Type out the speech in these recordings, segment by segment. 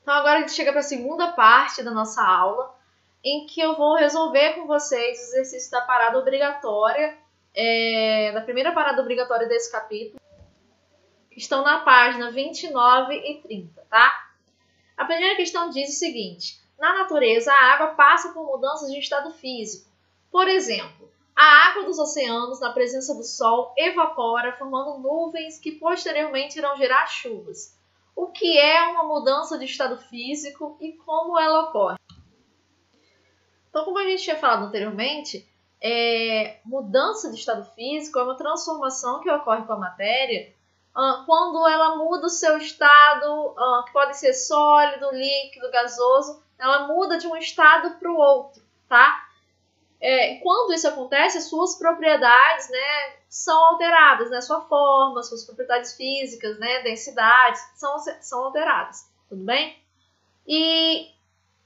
Então agora a gente chega para a segunda parte da nossa aula, em que eu vou resolver com vocês o exercício da parada obrigatória, da primeira parada obrigatória desse capítulo, que estão na página 29 e 30, tá? A primeira questão diz o seguinte: na natureza, a água passa por mudanças de estado físico. Por exemplo, a água dos oceanos, na presença do sol, evapora, formando nuvens que posteriormente irão gerar chuvas. O que é uma mudança de estado físico e como ela ocorre? Então, como a gente tinha falado anteriormente, mudança de estado físico é uma transformação que ocorre com a matéria quando ela muda o seu estado, que pode ser sólido, líquido, gasoso, ela muda de um estado para o outro, tá? Quando isso acontece, as suas propriedades, né, são alteradas, né? Sua forma, suas propriedades físicas, né, densidades, são alteradas, tudo bem? E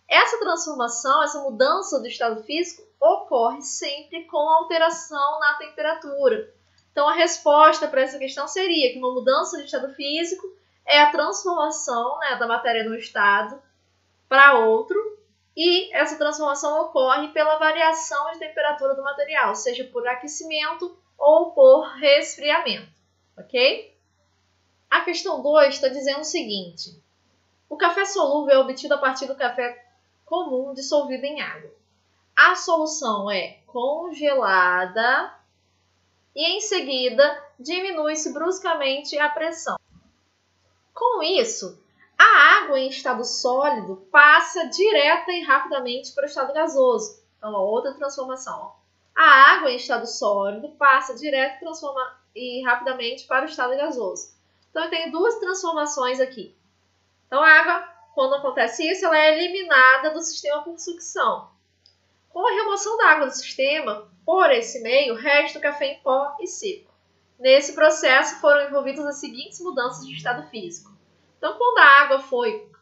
essa transformação, essa mudança do estado físico ocorre sempre com alteração na temperatura. Então, a resposta para essa questão seria que uma mudança de estado físico é a transformação, né, da matéria de um estado para outro, e essa transformação ocorre pela variação de temperatura do material, seja por aquecimento ou por resfriamento, ok? A questão 2 está dizendo o seguinte: o café solúvel é obtido a partir do café comum dissolvido em água. A solução é congelada e, em seguida, diminui-se bruscamente a pressão. Com isso, a água em estado sólido passa direta e rapidamente para o estado gasoso. Então, outra transformação. A água em estado sólido passa direto e rapidamente para o estado gasoso. Então, eu tenho duas transformações aqui. Então, a água, quando acontece isso, ela é eliminada do sistema por sucção. Com a remoção da água do sistema, por esse meio, resta o café em pó e seco. Nesse processo, foram envolvidas as seguintes mudanças de estado físico. Então, quando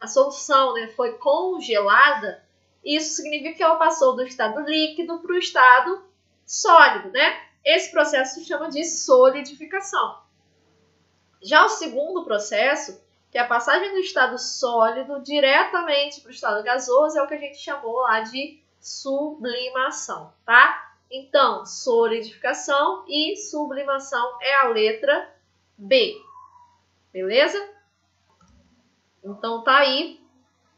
a solução, né, foi congelada, isso significa que ela passou do estado líquido para o estado sólido, né? Esse processo se chama de solidificação. Já o segundo processo, que é a passagem do estado sólido diretamente para o estado gasoso, é o que a gente chamou lá de sublimação, tá? Então, solidificação e sublimação é a letra B, beleza? Então, tá aí,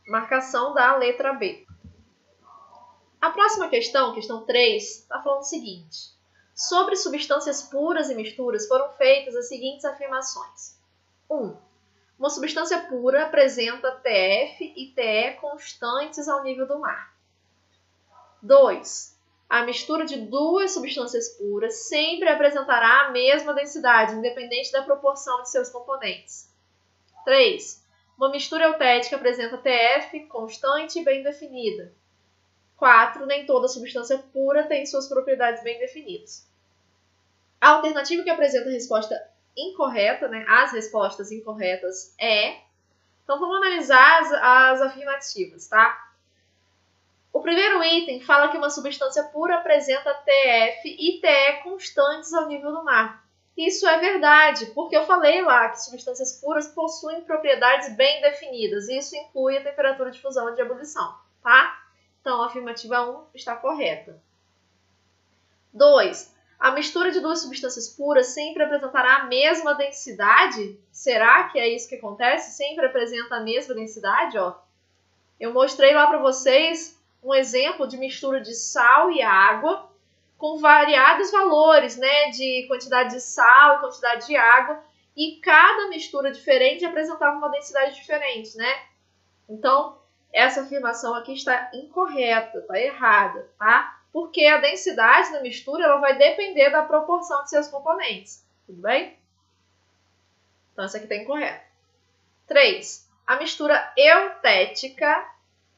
marcação da letra B. A próxima questão, questão 3, está falando o seguinte: sobre substâncias puras e misturas foram feitas as seguintes afirmações. 1. Uma substância pura apresenta TF e TE constantes ao nível do mar. 2. A mistura de duas substâncias puras sempre apresentará a mesma densidade, independente da proporção de seus componentes. 3. Uma mistura eutética apresenta TF constante e bem definida. 4. Nem toda substância pura tem suas propriedades bem definidas. A alternativa que apresenta a resposta incorreta, né, as respostas incorretas Então, vamos analisar as afirmativas, tá? O primeiro item fala que uma substância pura apresenta TF e TE constantes ao nível do mar. Isso é verdade, porque eu falei lá que substâncias puras possuem propriedades bem definidas. Isso inclui a temperatura de fusão e de ebulição, tá? Então, a afirmativa 1 está correta. 2. A mistura de duas substâncias puras sempre apresentará a mesma densidade? Será que é isso que acontece? Sempre apresenta a mesma densidade? Ó. Eu mostrei lá para vocês um exemplo de mistura de sal e água com variados valores, né, de quantidade de sal e quantidade de água, e cada mistura diferente apresentava uma densidade diferente, né? Então, essa afirmação aqui está incorreta, está errada, tá? Porque a densidade da mistura ela vai depender da proporção de seus componentes, tudo bem? Então, essa aqui está incorreta. 3. A mistura eutética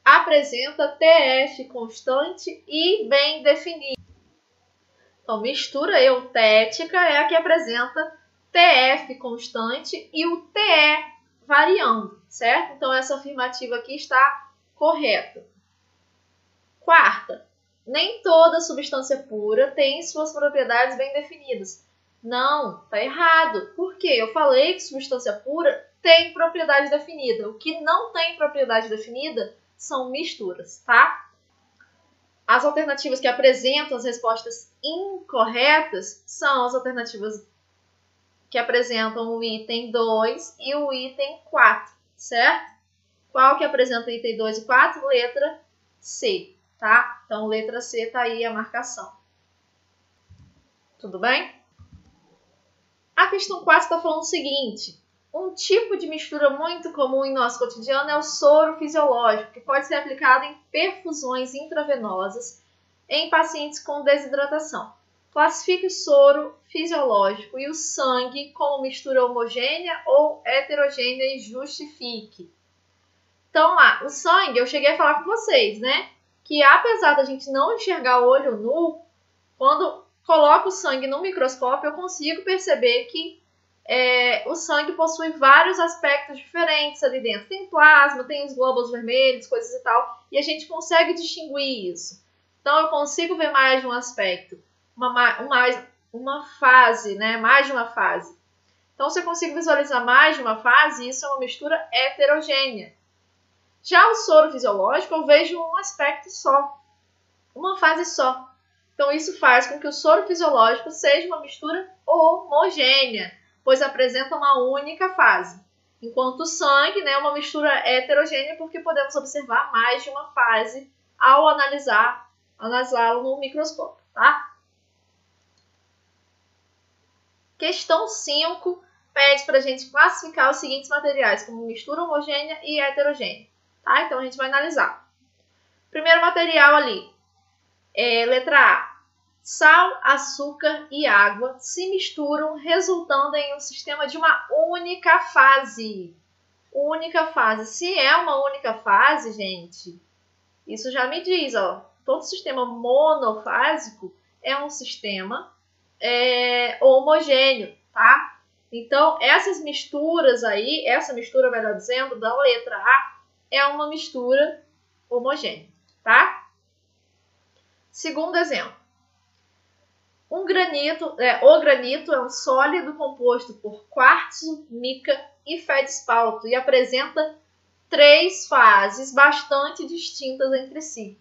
apresenta TF constante e bem definido. Então, mistura eutética é a que apresenta TF constante e o TE variando, certo? Então, essa afirmativa aqui está correta. 4. Nem toda substância pura tem suas propriedades bem definidas. Não, tá errado. Por quê? Eu falei que substância pura tem propriedade definida. O que não tem propriedade definida são misturas, tá? As alternativas que apresentam as respostas incorretas são as alternativas que apresentam o item 2 e o item 4, certo? Qual que apresenta o item 2 e 4? Letra C, tá? Então, letra C tá aí a marcação. Tudo bem? A questão 4 está falando o seguinte: um tipo de mistura muito comum em nosso cotidiano é o soro fisiológico, que pode ser aplicado em perfusões intravenosas em pacientes com desidratação. Classifique o soro fisiológico e o sangue como mistura homogênea ou heterogênea e justifique. Então lá, o sangue, eu cheguei a falar com vocês, né? Que apesar da gente não enxergar o olho nu, quando coloco o sangue no microscópio, eu consigo perceber que o sangue possui vários aspectos diferentes ali dentro. Tem plasma, tem os glóbulos vermelhos, coisas e tal, e a gente consegue distinguir isso. Então eu consigo ver mais de um aspecto, uma fase, né? Mais de uma fase. Então se eu consigo visualizar mais de uma fase, isso é uma mistura heterogênea. Já o soro fisiológico, eu vejo um aspecto só, uma fase só. Então, isso faz com que o soro fisiológico seja uma mistura homogênea, pois apresenta uma única fase. Enquanto o sangue, né, é uma mistura heterogênea, porque podemos observar mais de uma fase ao analisá-lo no microscópio, tá? Questão 5 pede para a gente classificar os seguintes materiais como mistura homogênea e heterogênea. Tá? Então, a gente vai analisar. Primeiro material ali, letra A. Sal, açúcar e água se misturam, resultando em um sistema de uma única fase. Única fase. Se é uma única fase, gente, isso já me diz, ó, todo sistema monofásico é um sistema homogêneo, tá? Então, essas misturas aí, essa mistura, melhor dizendo, da letra A, é uma mistura homogênea, tá? Segundo exemplo. O granito é um sólido composto por quartzo, mica e feldspalto e apresenta 3 fases bastante distintas entre si.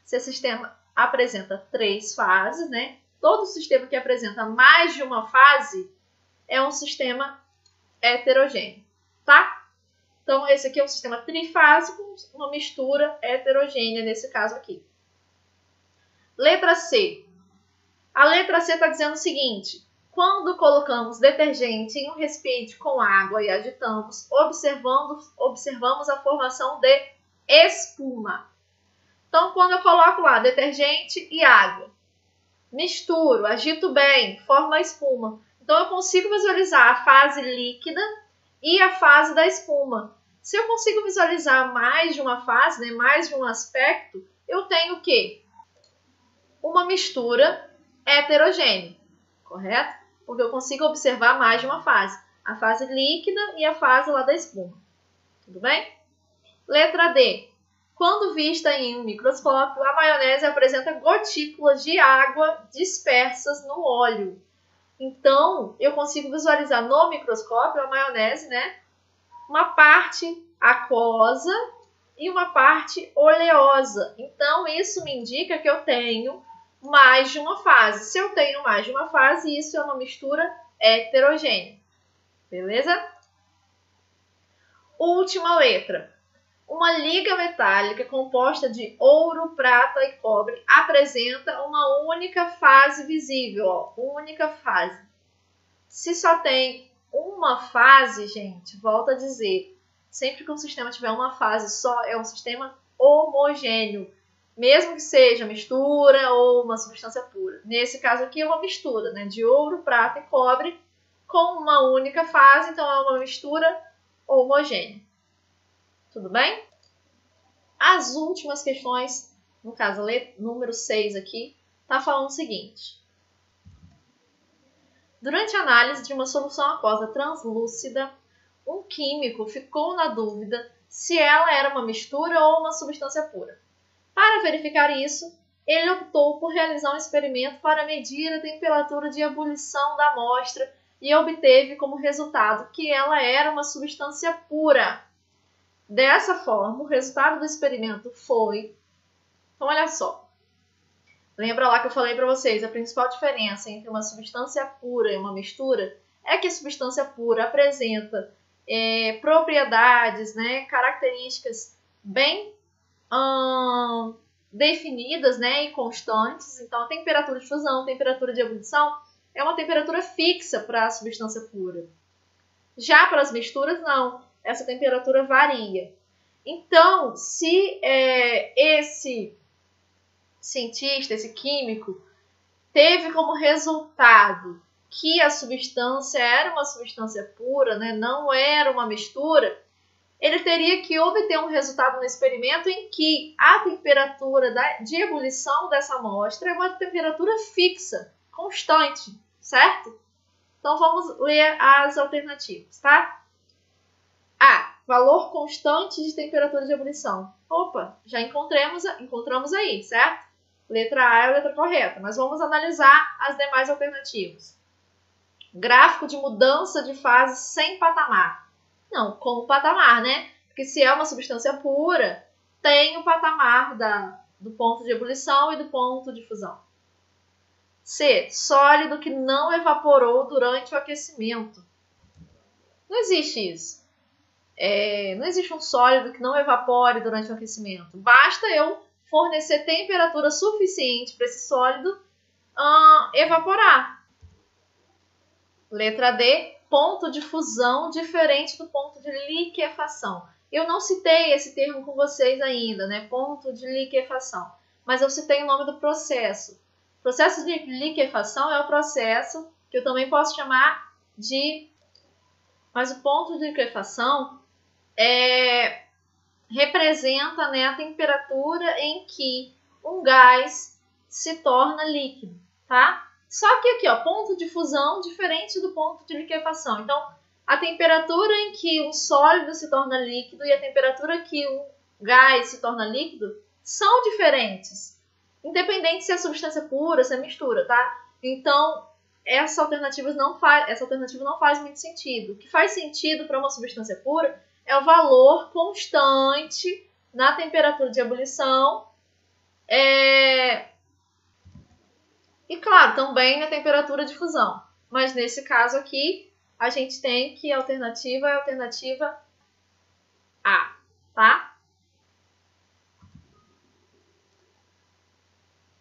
Se o sistema apresenta 3 fases, né? Todo sistema que apresenta mais de uma fase é um sistema heterogêneo, tá? Então, esse aqui é um sistema trifásico, uma mistura heterogênea nesse caso aqui. Letra C. A letra C está dizendo o seguinte: quando colocamos detergente em um recipiente com água e agitamos, observamos a formação de espuma. Então, quando eu coloco lá detergente e água, misturo, agito bem, forma espuma. Então, eu consigo visualizar a fase líquida e a fase da espuma. Se eu consigo visualizar mais de uma fase, né, mais de um aspecto, eu tenho o quê? Uma mistura heterogênea, correto? Porque eu consigo observar mais de uma fase. A fase líquida e a fase lá da espuma. Tudo bem? Letra D. Quando vista em um microscópio, a maionese apresenta gotículas de água dispersas no óleo. Então, eu consigo visualizar no microscópio a maionese, né? Uma parte aquosa e uma parte oleosa. Então, isso me indica que eu tenho mais de uma fase. Se eu tenho mais de uma fase, isso é uma mistura heterogênea. Beleza? Última letra. Uma liga metálica composta de ouro, prata e cobre apresenta uma única fase visível. Ó, única fase. Se só tem uma fase, gente, volto a dizer, sempre que um sistema tiver uma fase só, é um sistema homogêneo. Mesmo que seja mistura ou uma substância pura. Nesse caso aqui é uma mistura, né, de ouro, prata e cobre com uma única fase, então é uma mistura homogênea. Tudo bem? As últimas questões, no caso, número 6 aqui, está falando o seguinte. Durante a análise de uma solução aquosa translúcida, um químico ficou na dúvida se ela era uma mistura ou uma substância pura. Para verificar isso, ele optou por realizar um experimento para medir a temperatura de ebulição da amostra e obteve como resultado que ela era uma substância pura. Dessa forma, o resultado do experimento foi... Então, olha só. Lembra lá que eu falei para vocês, a principal diferença entre uma substância pura e uma mistura é que a substância pura apresenta propriedades, né, características bem definidas, né, e constantes. Então, a temperatura de fusão, a temperatura de ebulição é uma temperatura fixa para a substância pura. Já para as misturas, não. Essa temperatura varia. Então, se esse cientista, esse químico, teve como resultado que a substância era uma substância pura, né, não era uma mistura, ele teria que obter um resultado no experimento em que a temperatura de ebulição dessa amostra é uma temperatura fixa, constante, certo? Então vamos ler as alternativas, tá? A. Valor constante de temperatura de ebulição. Opa, já encontramos aí, certo? Letra A é a letra correta, mas vamos analisar as demais alternativas. Gráfico de mudança de fase sem patamar. Não, com patamar, né? Porque se é uma substância pura, tem o patamar do ponto de ebulição e do ponto de fusão. C. Sólido que não evaporou durante o aquecimento. Não existe isso. Não existe um sólido que não evapore durante o aquecimento. Basta eu fornecer temperatura suficiente para esse sólido evaporar. Letra D. Ponto de fusão diferente do ponto de liquefação. Eu não citei esse termo com vocês ainda, né? Ponto de liquefação. Mas eu citei o nome do processo. O processo de liquefação é o processo que eu também posso chamar de... Mas o ponto de liquefação representa, né, a temperatura em que um gás se torna líquido, tá? Só que aqui, ó, ponto de fusão diferente do ponto de liquefação. Então, a temperatura em que um sólido se torna líquido e a temperatura que um gás se torna líquido são diferentes. Independente se é substância pura, se é mistura, tá? Então, essa alternativa não faz muito sentido. O que faz sentido para uma substância pura é o valor constante na temperatura de ebulição e, claro, também na temperatura de fusão. Mas nesse caso aqui, a gente tem que a alternativa é a alternativa A, tá?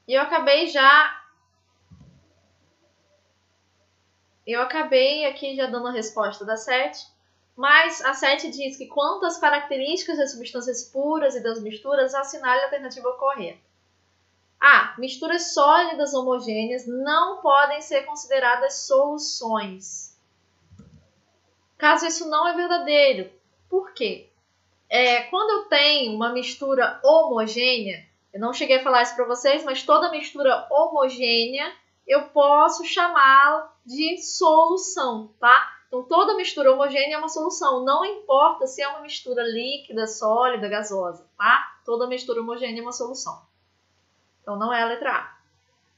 E eu acabei aqui já dando a resposta da 7, mas a 7 diz que quanto às características das substâncias puras e das misturas, assinale a alternativa correta. A. Misturas sólidas homogêneas não podem ser consideradas soluções. Caso isso não é verdadeiro. Por quê? Quando eu tenho uma mistura homogênea, eu não cheguei a falar isso para vocês, mas toda mistura homogênea eu posso chamá-la de solução, tá? Então, toda mistura homogênea é uma solução. Não importa se é uma mistura líquida, sólida, gasosa, tá? Toda mistura homogênea é uma solução. Então, não é a letra A.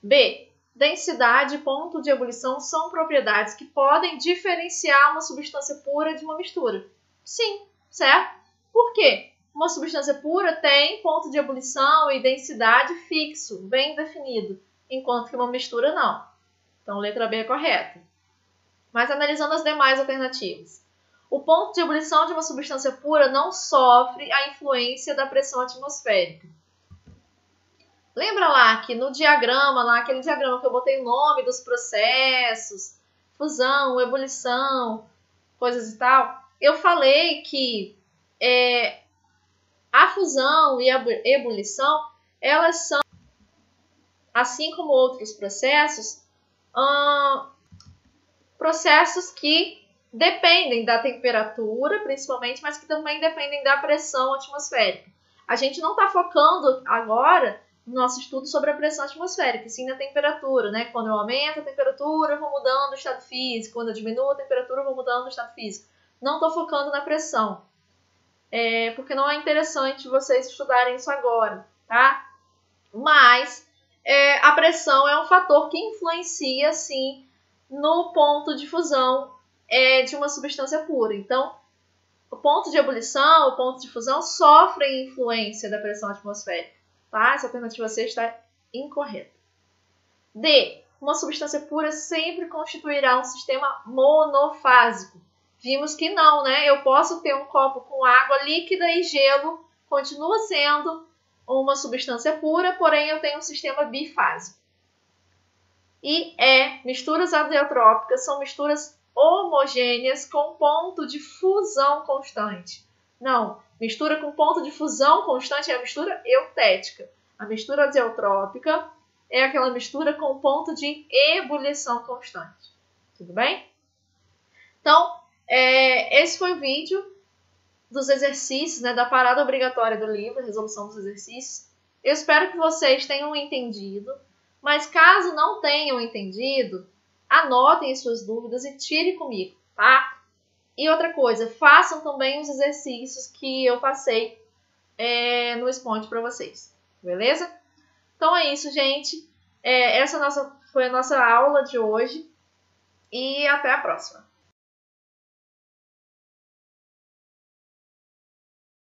B. Densidade e ponto de ebulição são propriedades que podem diferenciar uma substância pura de uma mistura. Sim, certo? Por quê? Uma substância pura tem ponto de ebulição e densidade fixo, bem definido, enquanto que uma mistura não. Então, letra B é correta. Mas analisando as demais alternativas. O ponto de ebulição de uma substância pura não sofre a influência da pressão atmosférica. Lembra lá que no diagrama, aquele diagrama que eu botei o nome dos processos, fusão, ebulição, coisas e tal, eu falei que a fusão e a ebulição, elas são, assim como outros processos, processos que dependem da temperatura, principalmente, mas que também dependem da pressão atmosférica. A gente não está focando agora no nosso estudo sobre a pressão atmosférica, e sim na temperatura, né? Quando eu aumento a temperatura, eu vou mudando o estado físico. Quando eu diminuo a temperatura, eu vou mudando o estado físico. Não estou focando na pressão, porque não é interessante vocês estudarem isso agora, tá? Mas a pressão é um fator que influencia, sim, no ponto de fusão de uma substância pura. Então, o ponto de ebulição, o ponto de fusão sofrem influência da pressão atmosférica. Tá? Essa alternativa C está incorreta. D. Uma substância pura sempre constituirá um sistema monofásico. Vimos que não, né? Eu posso ter um copo com água líquida e gelo, continua sendo uma substância pura, porém eu tenho um sistema bifásico. E misturas azeotrópicas são misturas homogêneas com ponto de fusão constante. Não, mistura com ponto de fusão constante é a mistura eutética. A mistura azeotrópica é aquela mistura com ponto de ebulição constante. Tudo bem? Então, esse foi o vídeo dos exercícios, né, da parada obrigatória do livro, resolução dos exercícios. Eu espero que vocês tenham entendido, mas caso não tenham entendido, anotem as suas dúvidas e tirem comigo, tá? E outra coisa, façam também os exercícios que eu passei no Exponde para vocês, beleza? Então é isso, gente. Essa foi a nossa aula de hoje e até a próxima.